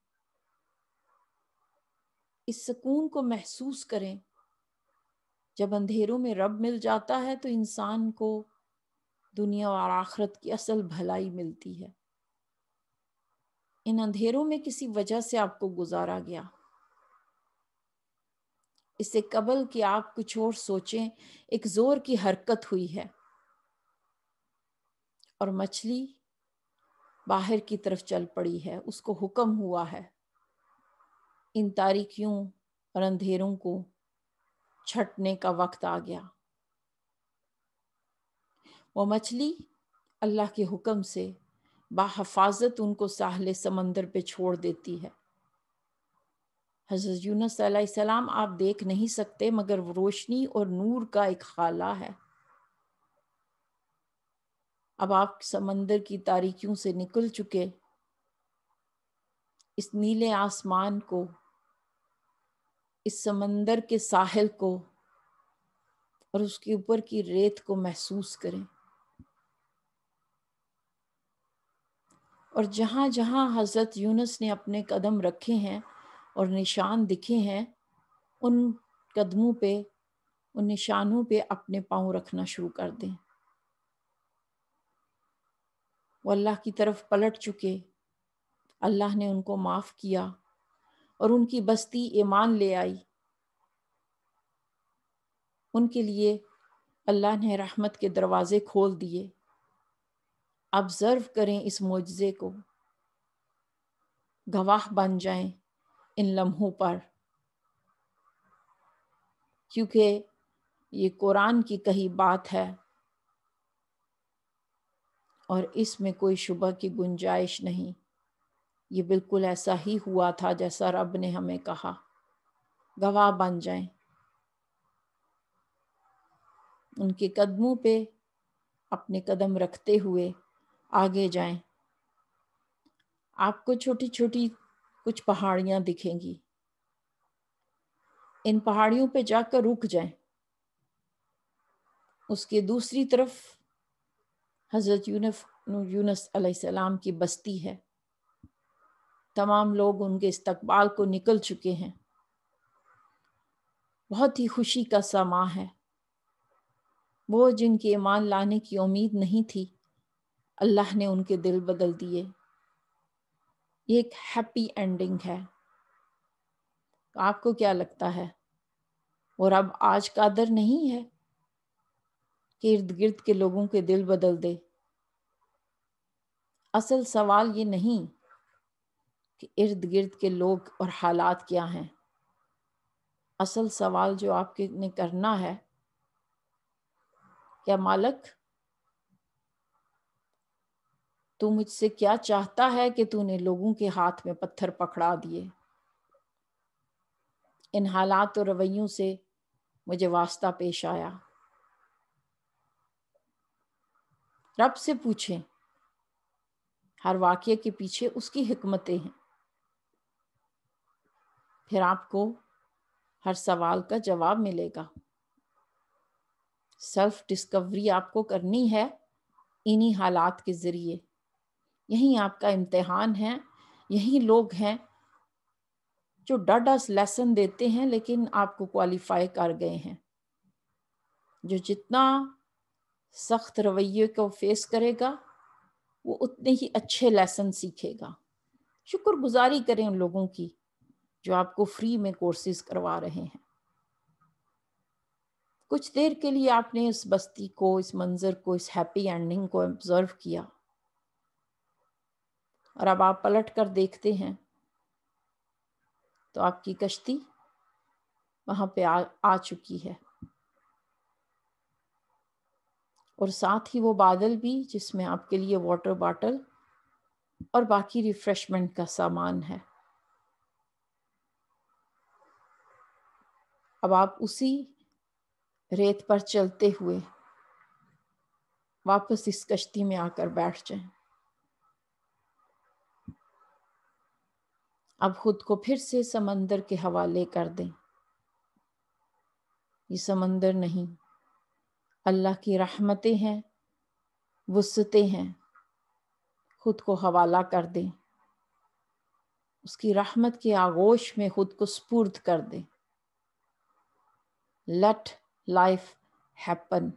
اس سکون کو محسوس کریں. جب اندھیروں میں رب مل جاتا ہے تو انسان کو دنیا اور آخرت کی اصل بھلائی ملتی ہے. ان اندھیروں میں کسی وجہ سے آپ کو گزارا گیا، اس سے قبل کہ آپ کچھ اور سوچیں ایک زور کی حرکت ہوئی ہے اور مچھلی باہر کی طرف چل پڑی ہے. اس کو حکم ہوا ہے ان تاریکیوں اور اندھیروں کو چھٹنے کا وقت آ گیا. وہ مچھلی اللہ کے حکم سے بحفاظت ان کو ساحل سمندر پہ چھوڑ دیتی ہے. حضرت یونس علیہ السلام آپ دیکھ نہیں سکتے، مگر وہ روشنی اور نور کا ایک خالہ ہے. اب آپ سمندر کی تاریکیوں سے نکل چکے، اس نیلے آسمان کو، اس سمندر کے ساحل کو اور اس کے اوپر کی ریت کو محسوس کریں. اور جہاں جہاں حضرت یونس نے اپنے قدم رکھے ہیں اور نشان دکھے ہیں، ان قدموں پہ، ان نشانوں پہ اپنے پاؤں رکھنا شروع کر دیں. وہ اللہ کی طرف پلٹ چکے، اللہ نے ان کو معاف کیا اور ان کی بستی ایمان لے آئی. ان کے لیے اللہ نے رحمت کے دروازے کھول دیے. آبزرو کریں اس معجزے کو، گواہ بن جائیں ان لمحوں پر، کیونکہ یہ قرآن کی کہی بات ہے اور اس میں کوئی شبہ کی گنجائش نہیں. یہ بالکل ایسا ہی ہوا تھا جیسا رب نے ہمیں کہا. گواہ بن جائیں، ان کے قدموں پہ اپنے قدم رکھتے ہوئے آگے جائیں. آپ کو چھوٹی چھوٹی کچھ پہاڑیاں دکھیں گی. ان پہاڑیوں پہ جا کر رک جائیں. اس کے دوسری طرف حضرت یونس علیہ السلام کی بستی ہے. تمام لوگ ان کے استقبال کو نکل چکے ہیں. بہت ہی خوشی کا سماں ہے. وہ جن کے ایمان لانے کی امید نہیں تھی، اللہ نے ان کے دل بدل دیے. یہ ایک ہیپی اینڈنگ ہے. آپ کو کیا لگتا ہے؟ اور اب آج قادر نہیں ہے کہ ارد گرد کے لوگوں کے دل بدل دے؟ اصل سوال یہ نہیں کہ ارد گرد کے لوگ اور حالات کیا ہیں. اصل سوال جو آپ نے کرنا ہے، کیا مالک تو مجھ سے کیا چاہتا ہے کہ تو نے لوگوں کے ہاتھ میں پتھر پکڑا دیے؟ ان حالات اور رویوں سے مجھے واسطہ پیش آیا. رب سے پوچھیں. ہر واقعے کے پیچھے اس کی حکمتیں ہیں. پھر آپ کو ہر سوال کا جواب ملے گا. سیلف ڈسکوری آپ کو کرنی ہے انہی حالات کے ذریعے. یہی آپ کا امتحان ہے یہی لوگ ہیں جو ڈاڈا لیسن دیتے ہیں لیکن آپ کو کوالیفائی کر گئے ہیں. جو جتنا سخت رویے کو فیس کرے گا وہ اتنے ہی اچھے لیسن سیکھے گا. شکر گزاری کریں ان لوگوں کی جو آپ کو فری میں کورسز کروا رہے ہیں. کچھ دیر کے لیے آپ نے اس بستی کو، اس منظر کو، اس ہیپی اینڈنگ کو آبزرو کیا، اور اب آپ پلٹ کر دیکھتے ہیں تو آپ کی کشتی وہاں پہ آ چکی ہے، اور ساتھ ہی وہ بادل بھی جس میں آپ کے لیے واٹر باٹل اور باقی ریفریشمنٹ کا سامان ہے. اب آپ اسی ریت پر چلتے ہوئے واپس اس کشتی میں آ کر بیٹھ جائیں. اب خود کو پھر سے سمندر کے حوالے کر دیں. یہ سمندر نہیں، اللہ کی رحمتیں ہیں، وسعتیں ہیں. خود کو حوالہ کر دیں، اس کی رحمت کے آغوش میں خود کو سپرد کر دیں. Late life happen.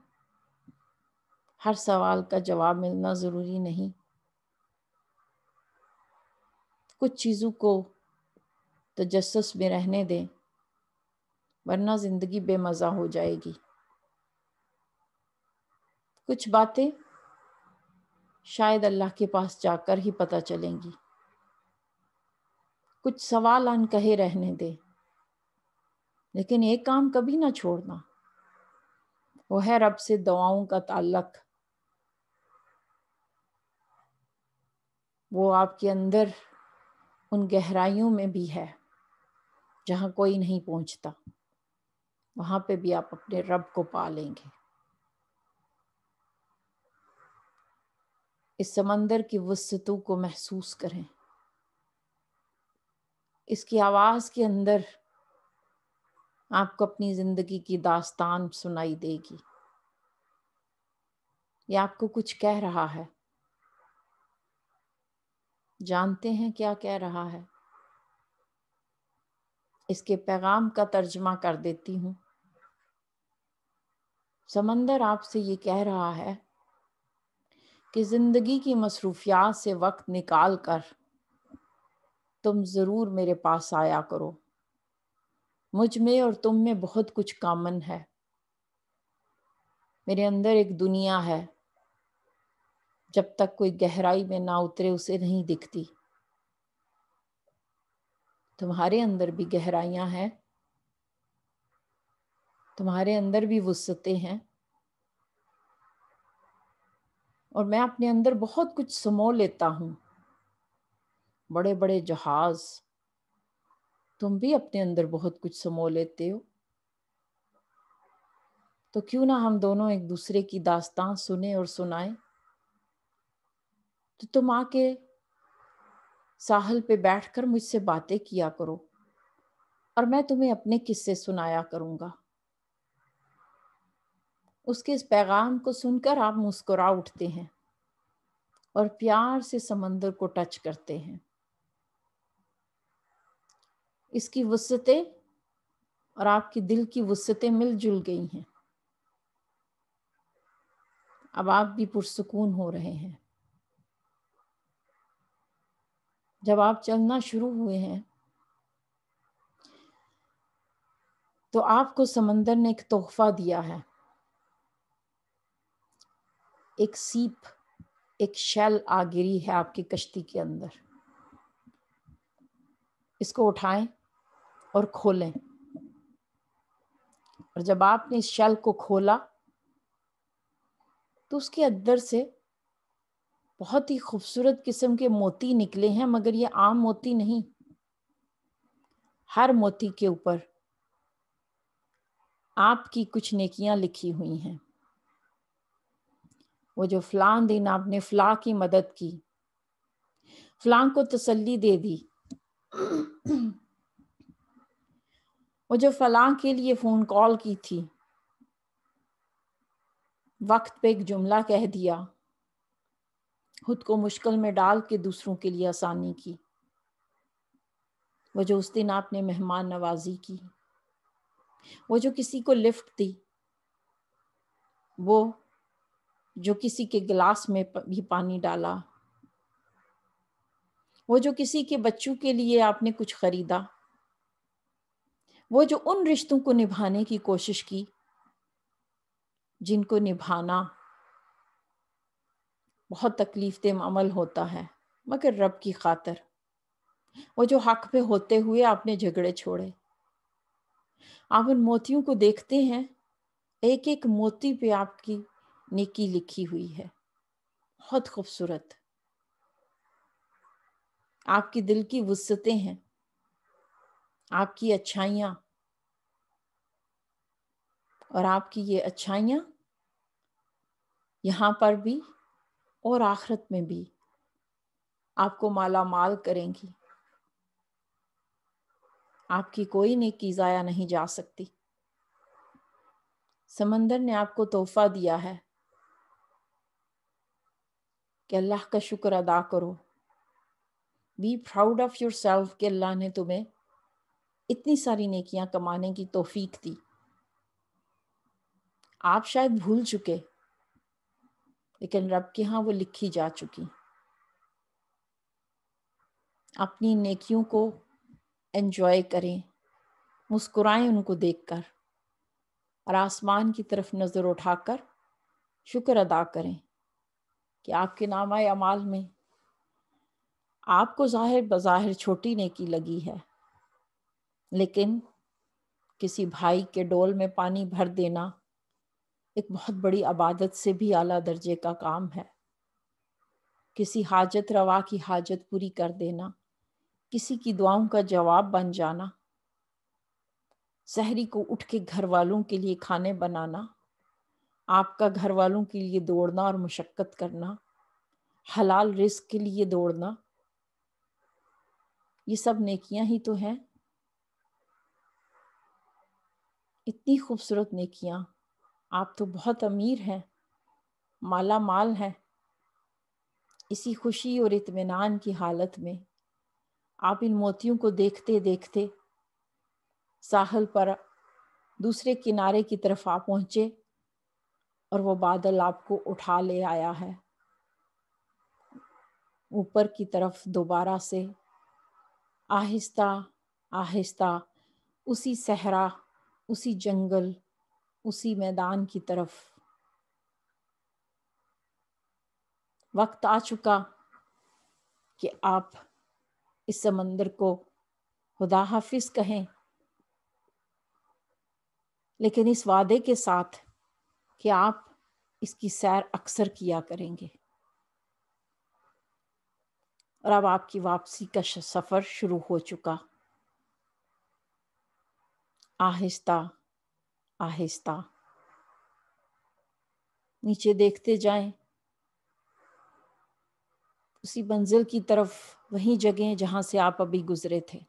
ہر سوال کا جواب ملنا ضروری نہیں. کچھ چیزوں کو تجسس میں رہنے دیں، ورنہ زندگی بے مزہ ہو جائے گی. کچھ باتیں شاید اللہ کے پاس جا کر ہی پتہ چلیں گی. کچھ سوال انکہے رہنے دیں، لیکن ایک کام کبھی نہ چھوڑنا، وہ ہے رب سے دعاؤں کا تعلق. وہ آپ کے اندر ان گہرائیوں میں بھی ہے جہاں کوئی نہیں پہنچتا. وہاں پہ بھی آپ اپنے رب کو پا لیں گے. اس سمندر کی وسعتوں کو محسوس کریں. اس کی آواز کے اندر آپ کو اپنی زندگی کی داستان سنائی دے گی. یہ آپ کو کچھ کہہ رہا ہے. جانتے ہیں کیا کہہ رہا ہے؟ اس کے پیغام کا ترجمہ کر دیتی ہوں. سمندر آپ سے یہ کہہ رہا ہے کہ زندگی کی مصروفیات سے وقت نکال کر تم ضرور میرے پاس آیا کرو. مجھ میں اور تم میں بہت کچھ کامن ہے. میرے اندر ایک دنیا ہے، جب تک کوئی گہرائی میں نہ اترے اسے نہیں دکھتی. تمہارے اندر بھی گہرائیاں ہیں، تمہارے اندر بھی وسعتیں ہیں، اور میں اپنے اندر بہت کچھ سمو لیتا ہوں. بڑے بڑے جہاز. تم بھی اپنے اندر بہت کچھ سمو لیتے ہو. تو کیوں نہ ہم دونوں ایک دوسرے کی داستان سنیں اور سنائیں. تو تم آ کے ساحل پہ بیٹھ کر مجھ سے باتیں کیا کرو، اور میں تمہیں اپنے قصے سنایا کروں گا. اس کے اس پیغام کو سن کر آپ مسکرا اٹھتے ہیں اور پیار سے سمندر کو ٹچ کرتے ہیں. اس کی وسعتیں اور آپ کی دل کی وسعتیں مل جل گئی ہیں. اب آپ بھی پرسکون ہو رہے ہیں. جب آپ چلنا شروع ہوئے ہیں تو آپ کو سمندر نے ایک تحفہ دیا ہے. ایک سیپ، ایک شیل آ گری ہے آپ کی کشتی کے اندر. اس کو اٹھائیں اور کھولیں. اور جب آپ نے اس شیل کو کھولا تو اس کے اندر سے بہت ہی خوبصورت قسم کے موتی نکلے ہیں، مگر یہ عام موتی نہیں. ہر موتی کے اوپر آپ کی کچھ نیکیاں لکھی ہوئی ہیں. وہ جو فلاں دن آپ نے فلاں کی مدد کی، فلاں کو تسلی دے دی، وہ جو فلاں کے لیے فون کال کی تھی، وقت پہ ایک جملہ کہہ دیا، خود کو مشکل میں ڈال کے دوسروں کے لیے آسانی کی. وہ جو اس دن آپ نے مہمان نوازی کی، وہ جو کسی کو لفٹ دی، وہ جو کسی کے گلاس میں بھی پانی ڈالا، وہ جو کسی کے بچوں کے لیے آپ نے کچھ خریدا، وہ جو ان رشتوں کو نبھانے کی کوشش کی جن کو نبھانا بہت تکلیف دہ عمل ہوتا ہے، مگر رب کی خاطر، وہ جو حق پہ ہوتے ہوئے آپ نے جھگڑے چھوڑے. آپ ان موتیوں کو دیکھتے ہیں، ایک ایک موتی پہ آپ کی نیکی لکھی ہوئی ہے. بہت خوبصورت آپ کی دل کی وسعتیں ہیں، آپ کی اچھائیاں، اور آپ کی یہ اچھائیاں یہاں پر بھی اور آخرت میں بھی آپ کو مالا مال کریں گی. آپ کی کوئی نیکی ضائع نہیں جا سکتی. سمندر نے آپ کو تحفہ دیا ہے کہ اللہ کا شکر ادا کرو. Be proud of yourself کہ اللہ نے تمہیں اتنی ساری نیکیاں کمانے کی توفیق دی. آپ شاید بھول چکے، لیکن رب کے ہاں وہ لکھی جا چکی. اپنی نیکیوں کو انجوائے کریں، مسکرائیں ان کو دیکھ کر، اور آسمان کی طرف نظر اٹھا کر شکر ادا کریں کہ آپ کے نامہ اعمال میں آپ کو ظاہر بظاہر چھوٹی نیکی لگی ہے، لیکن کسی بھائی کے ڈول میں پانی بھر دینا ایک بہت بڑی عبادت سے بھی اعلیٰ درجے کا کام ہے. کسی حاجت روا کی حاجت پوری کر دینا، کسی کی دعاؤں کا جواب بن جانا، سحری کو اٹھ کے گھر والوں کے لیے کھانے بنانا، آپ کا گھر والوں کے لیے دوڑنا اور مشقت کرنا، حلال رزق کے لیے دوڑنا، یہ سب نیکیاں ہی تو ہیں. اتنی خوبصورت نیکیاں. آپ تو بہت امیر ہیں، مالا مال ہیں. اسی خوشی اور اطمینان کی حالت میں آپ ان موتیوں کو دیکھتے دیکھتے ساحل پر دوسرے کنارے کی طرف آ پہنچے، اور وہ بادل آپ کو اٹھا لے آیا ہے اوپر کی طرف دوبارہ سے، آہستہ آہستہ اسی صحرا، اسی جنگل، اسی میدان کی طرف. وقت آ چکا کہ آپ اس سمندر کو خدا حافظ کہیں، لیکن اس وعدے کے ساتھ کہ آپ اس کی سیر اکثر کیا کریں گے. اور اب آپ کی واپسی کا سفر شروع ہو چکا. آہستہ آہستہ نیچے دیکھتے جائیں، اسی منزل کی طرف، وہیں جگہیں جہاں سے آپ ابھی گزرے تھے.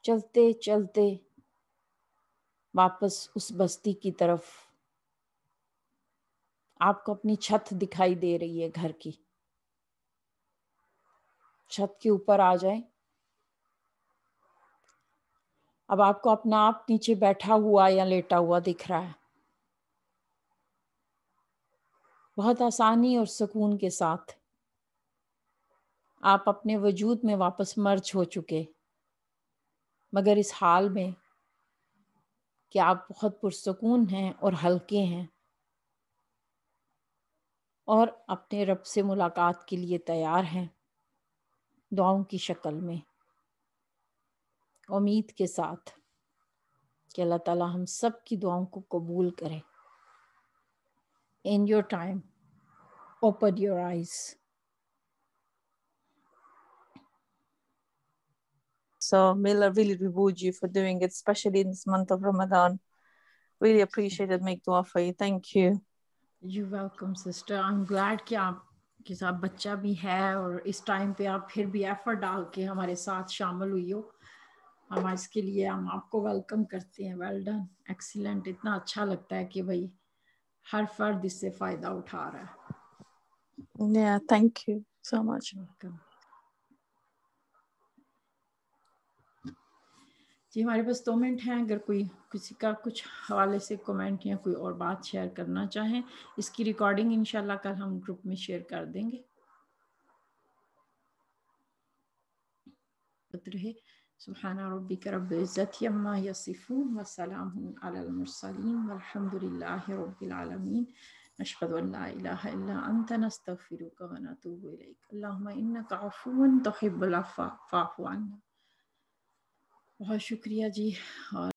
چلتے چلتے واپس اس بستی کی طرف. آپ کو اپنی چھت دکھائی دے رہی ہے گھر کی. چھت کے اوپر آ جائیں. اب آپ کو اپنا آپ نیچے بیٹھا ہوا یا لیٹا ہوا دکھ رہا ہے. بہت آسانی اور سکون کے ساتھ آپ اپنے وجود میں واپس مرج ہو چکے، مگر اس حال میں کہ آپ بہت پرسکون ہیں اور ہلکے ہیں، اور اپنے رب سے ملاقات کے لیے تیار ہیں دعاؤں کی شکل میں، امید کے ساتھ کہ اللہ تعالیٰ ہم سب کی دعاؤں کو قبول کرے. In your time, open your eyes. So may Allah really reward you for doing it, especially in this month of Ramadan. Really appreciate it. Make dua for you. Thank you. You're welcome, sister. I'm glad کہ آپ کے ساتھ بچہ بھی ہے، اور اس time پہ آپ پھر بھی ایفرٹ ڈال کے ہمارے ساتھ شامل ہوئی ہو. ہم اس کے لیے ہم آپ کو ویلکم کرتے ہیں. Well done, excellent. اتنا اچھا لگتا ہے کہ بھائی ہر فرد اس سے فائدہ اٹھا رہا ہے. Yeah, thank you so much. Welcome. جی ہمارے پاس 2 منٹ ہیں، اگر کوئی کسی کا کچھ حوالے سے کمنٹ یا کوئی اور بات شیئر کرنا چاہیں، اس کی ریکارڈنگ انشاءاللہ کل ہم گروپ میں شیئر کر دیں گے. رہے سبحان ربک رب العزت عما یصفون وسلام علی المرسلین والحمد للہ رب العالمین. نشهد ان لا الہ الا انت نستغفرک ونتوب الیک. اللہم انک عفو تحب العفو فاعف عنا. بہت شکریہ جی. اور